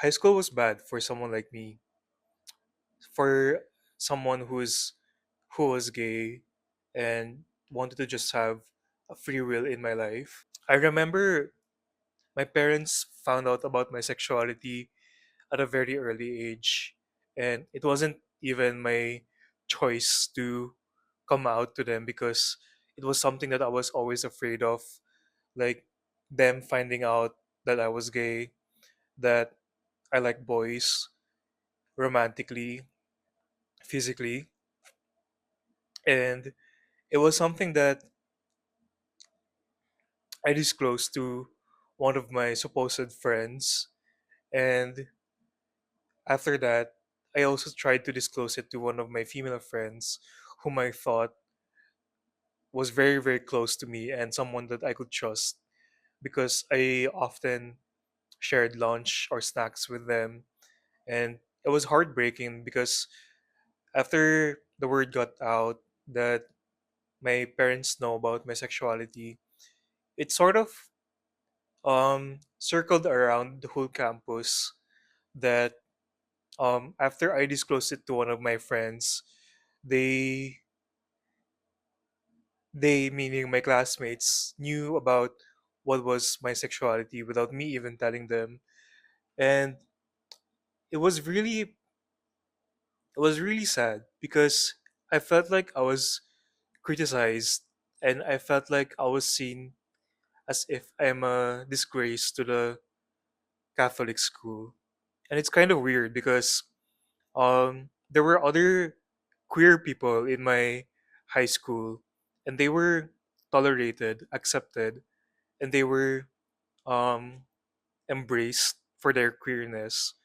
high school was bad for someone like me, for someone who was gay and wanted to just have a free will in my life. I remember my parents found out about my sexuality at a very early age, and it wasn't even my choice to come out to them because it was something that I was always afraid of, like them finding out that I was gay, that I like boys romantically, physically, and it was something that I disclosed to one of my supposed friends, and after that, I also tried to disclose it to one of my female friends, whom I thought was very, very close to me and someone that I could trust because I often shared lunch or snacks with them. And it was heartbreaking because after the word got out that my parents know about my sexuality, it sort of circled around the whole campus that after I disclosed it to one of my friends, they they meaning my classmates knew about what was my sexuality without me even telling them. And it was really it was really sad because I felt like I was criticized and I felt like I was seen as if I'm a disgrace to the Catholic school. And it's kind of weird because there were other queer people in my high school and they were tolerated, accepted, and they were um embraced for their queerness.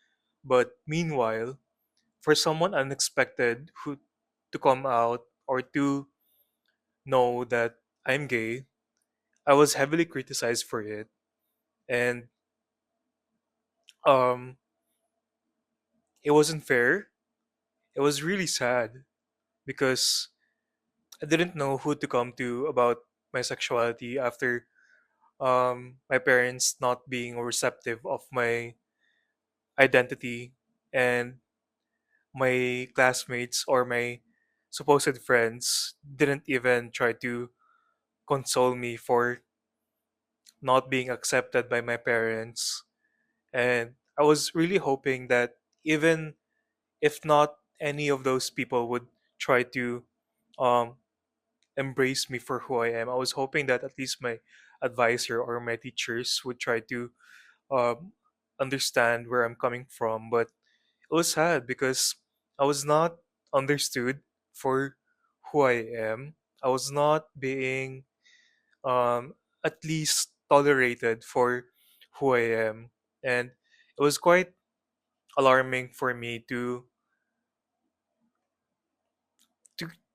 But meanwhile, for someone unexpected who to come out or to know that I'm gay, I was heavily criticized for it. And um it wasn't fair. It was really sad because I didn't know who to come to about my sexuality after my parents not being receptive of my identity, and my classmates or my supposed friends didn't even try to console me for not being accepted by my parents. And I was really hoping that even if not any of those people would try to um, embrace me for who I am, I was hoping that at least my advisor or my teachers would try to um, understand where I'm coming from. But it was sad because I was not understood for who I am. I was not being at least tolerated for who I am. And it was quite alarming for me to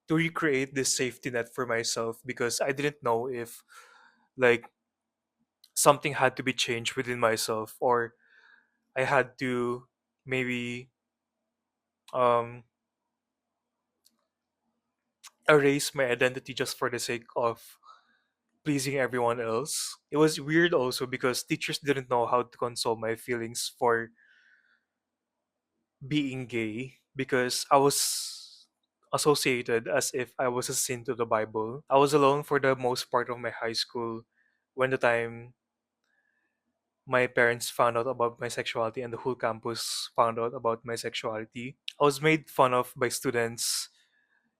to recreate this safety net for myself because I didn't know if like something had to be changed within myself or I had to maybe um erase my identity just for the sake of pleasing everyone else. It was weird also because teachers didn't know how to console my feelings for being gay because I was associated as if I was a sin to the Bible. I was alone for the most part of my high school when the time my parents found out about my sexuality and the whole campus found out about my sexuality. I was made fun of by students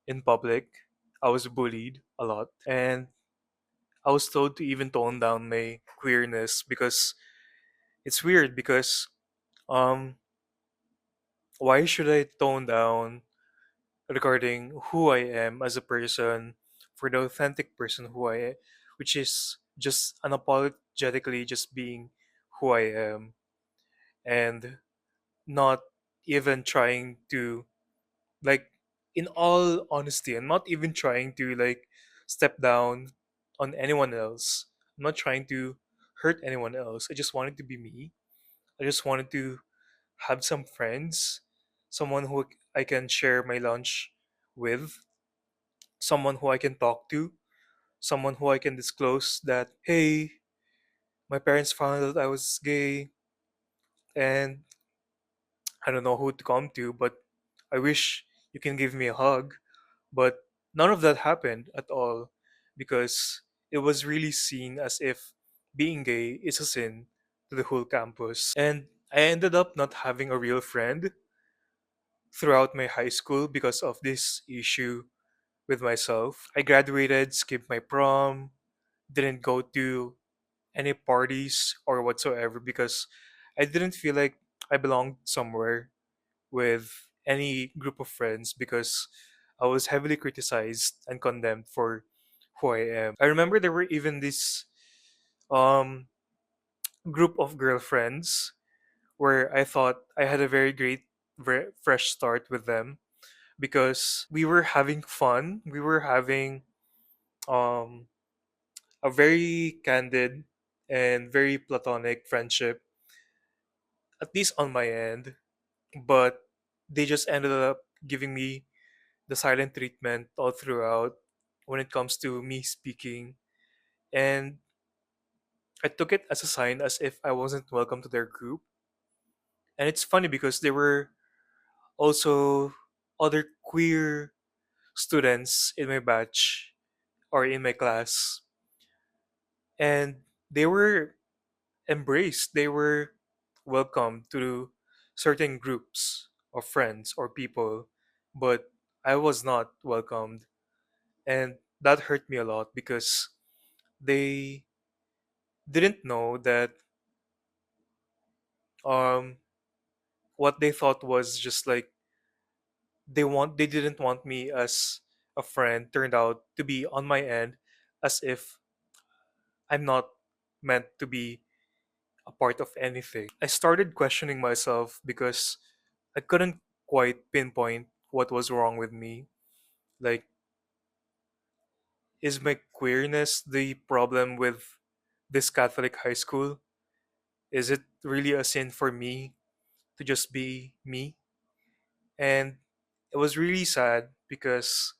in public. I was bullied a lot and I was told to even tone down my queerness because it's weird because um why should I tone down regarding who I am as a person for the authentic person who which is just unapologetically just being who I am and not even trying to like in all honesty I'm not even trying to like step down on anyone else. I'm not trying to hurt anyone else. I just wanted to be me. I just wanted to have some friends, someone who I can share my lunch with, someone who I can talk to, someone who I can disclose that, hey, my parents found out I was gay and I don't know who to come to, but I wish you can give me a hug. But none of that happened at all because it was really seen as if being gay is a sin to the whole campus. And I ended up not having a real friend throughout my high school because of this issue with myself. I graduated, skipped my prom, didn't go to any parties or whatsoever because I didn't feel like I belonged somewhere with any group of friends because I was heavily criticized and condemned for who I am. I remember there were even this um group of girlfriends where I thought I had a very great fresh start with them because we were having fun. We were having um a very candid and very platonic friendship, at least on my end, but they just ended up giving me the silent treatment all throughout when it comes to me speaking. And I took it as a sign as if I wasn't welcome to their group. And it's funny because there were also other queer students in my batch or in my class, and they were embraced, they were welcomed to certain groups of friends or people, but I was not welcomed. And that hurt me a lot because they didn't know that um what they thought was just like they didn't want me as a friend turned out to be on my end as if I'm not meant to be a part of anything. I started questioning myself because I couldn't quite pinpoint what was wrong with me. Like, is my queerness the problem with this Catholic high school? Is it really a sin for me to just be me? And it was really sad because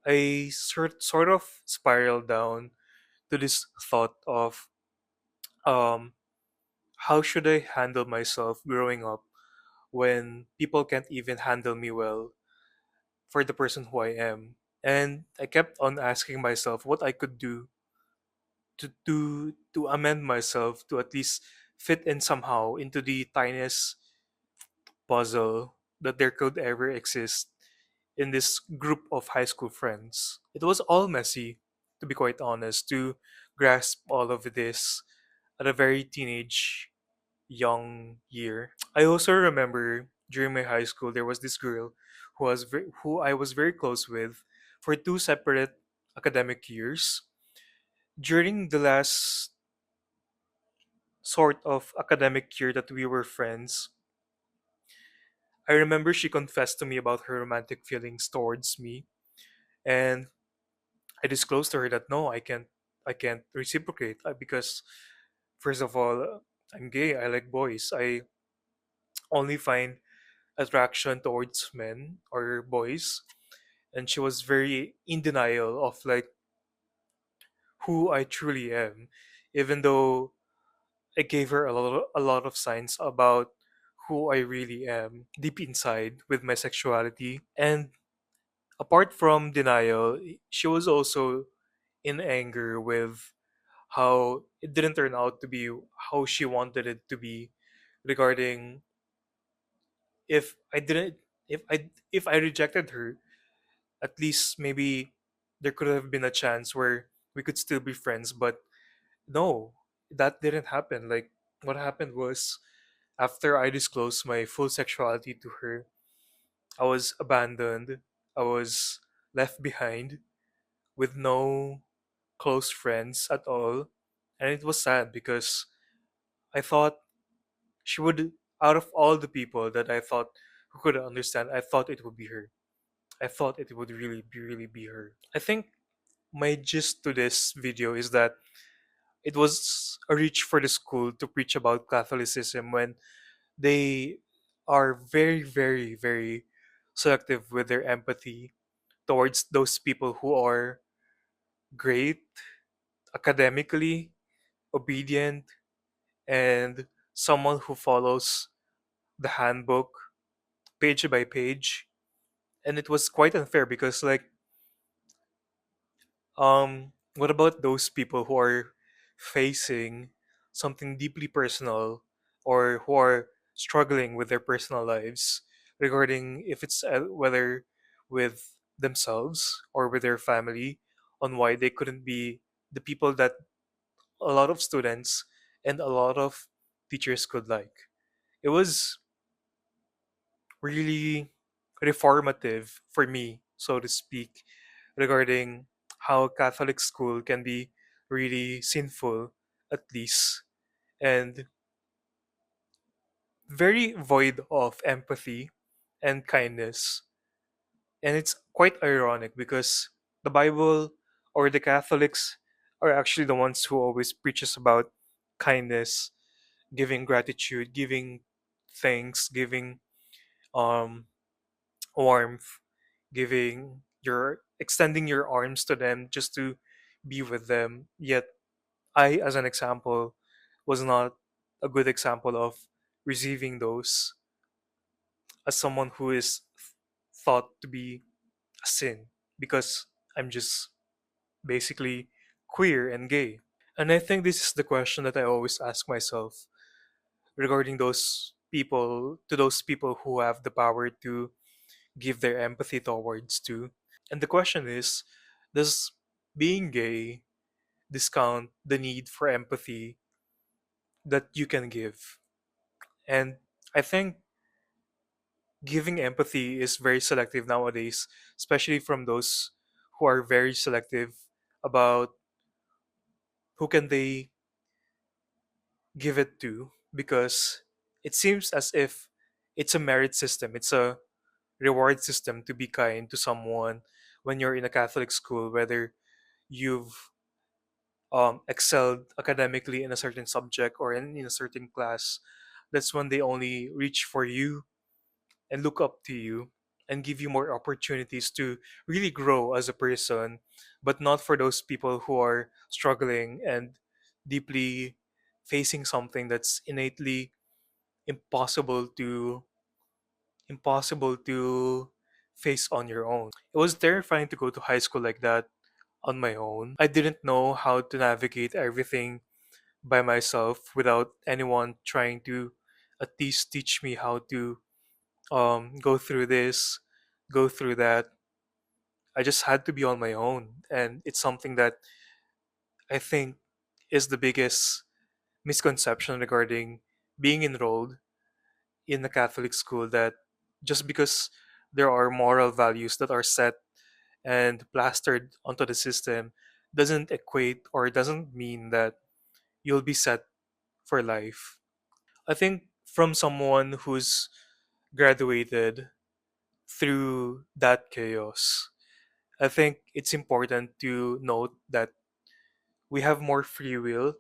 I sort of spiraled down to this thought of um, how should I handle myself growing up when people can't even handle me well for the person who I am. And I kept on asking myself what I could do to amend myself to at least fit in somehow into the tiniest puzzle that there could ever exist in this group of high school friends. It was all messy, to be quite honest, to grasp all of this at a very teenage young year. I also remember during my high school there was this girl who I was very close with for two separate academic years. During the last sort of academic year that we were friends, I remember she confessed to me about her romantic feelings towards me, and I disclosed to her that no, I can't reciprocate because first of all, I'm gay. I like boys. I only find attraction towards men or boys. And she was very in denial of like who I truly am, even though I gave her a lot of signs about who I really am deep inside with my sexuality. And apart from denial, she was also in anger with how it didn't turn out to be how she wanted it to be regarding if I didn't if I rejected her, at least maybe there could have been a chance where we could still be friends, but no, that didn't happen. Like what happened was after I disclosed my full sexuality to her, I was abandoned. I was left behind with no close friends at all. And it was sad because I thought she would, out of all the people that I thought who could understand, I thought it would be her. I thought it would really be her. I think my gist to this video is that it was a reach for the school to preach about Catholicism when they are very selective with their empathy towards those people who are great academically, obedient, and someone who follows the handbook page by page, and it was quite unfair because what about those people who are facing something deeply personal, or who are struggling with their personal lives, regarding if it's whether with themselves or with their family, on why they couldn't be the people that a lot of students and a lot of teachers could like. It was really reformative for me, so to speak, regarding how Catholic school can be really sinful, at least, and very void of empathy and kindness. And it's quite ironic because the Bible or the Catholics are actually the ones who always preaches about kindness, giving gratitude, giving thanks, giving um warmth, giving your extending your arms to them just to be with them. Yet I, as an example, was not a good example of receiving those, as someone who is thought to be a sin because I'm just basically queer and gay. And I think this is the question that I always ask myself regarding those people who have the power to give their empathy towards to. And the question is, does being gay discount the need for empathy that you can give? And I think giving empathy is very selective nowadays, especially from those who are very selective about who can they give it to, because it seems as if it's a merit system, it's a reward system to be kind to someone when you're in a Catholic school, whether you've excelled academically in a certain subject or in a certain class. That's when they only reach for you and look up to you and give you more opportunities to really grow as a person, but not for those people who are struggling and deeply facing something that's innately impossible to impossible to face on your own. It was terrifying to go to high school like that on my own. I didn't know how to navigate everything by myself without anyone trying to at least teach me how to go through this, go through that. I just had to be on my own, and it's something that I think is the biggest misconception regarding being enrolled in a Catholic school, that just because there are moral values that are set and plastered onto the system doesn't equate or doesn't mean that you'll be set for life. I think from someone who's graduated through that chaos, I think it's important to note that we have more free will,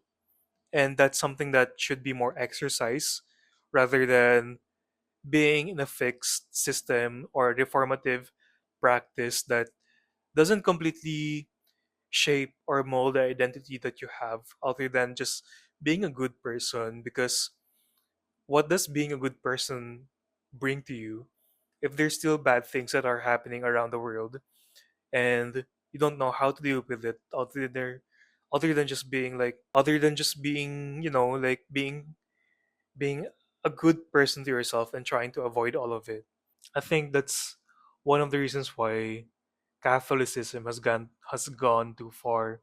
and that's something that should be more exercised rather than being in a fixed system or reformative practice that doesn't completely shape or mold the identity that you have, other than just being a good person. Because what does being a good person bring to you if there's still bad things that are happening around the world and you don't know how to deal with it, other than just being, like being a good person to yourself and trying to avoid all of it. I think that's one of the reasons why Catholicism has gone too far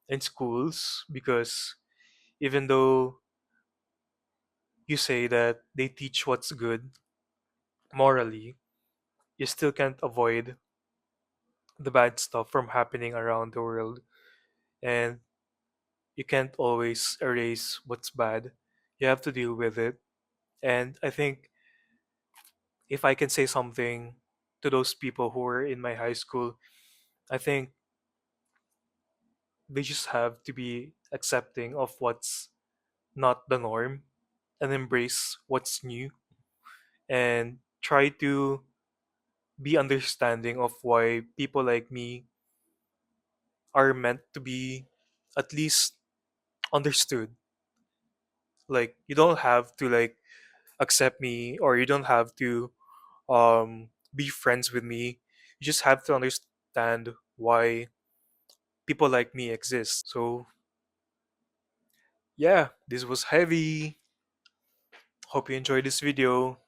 in schools, because even though you say that they teach what's good morally, you still can't avoid the bad stuff from happening around the world, and you can't always erase what's bad. You have to deal with it. And I think if I can say something to those people who were in my high school, I think they just have to be accepting of what's not the norm and embrace what's new, and try to be understanding of why people like me are meant to be at least understood. Like, you don't have to, like, accept me, or you don't have to be friends with me. You just have to understand why people like me exist. So yeah, this was heavy. Hope you enjoyed this video.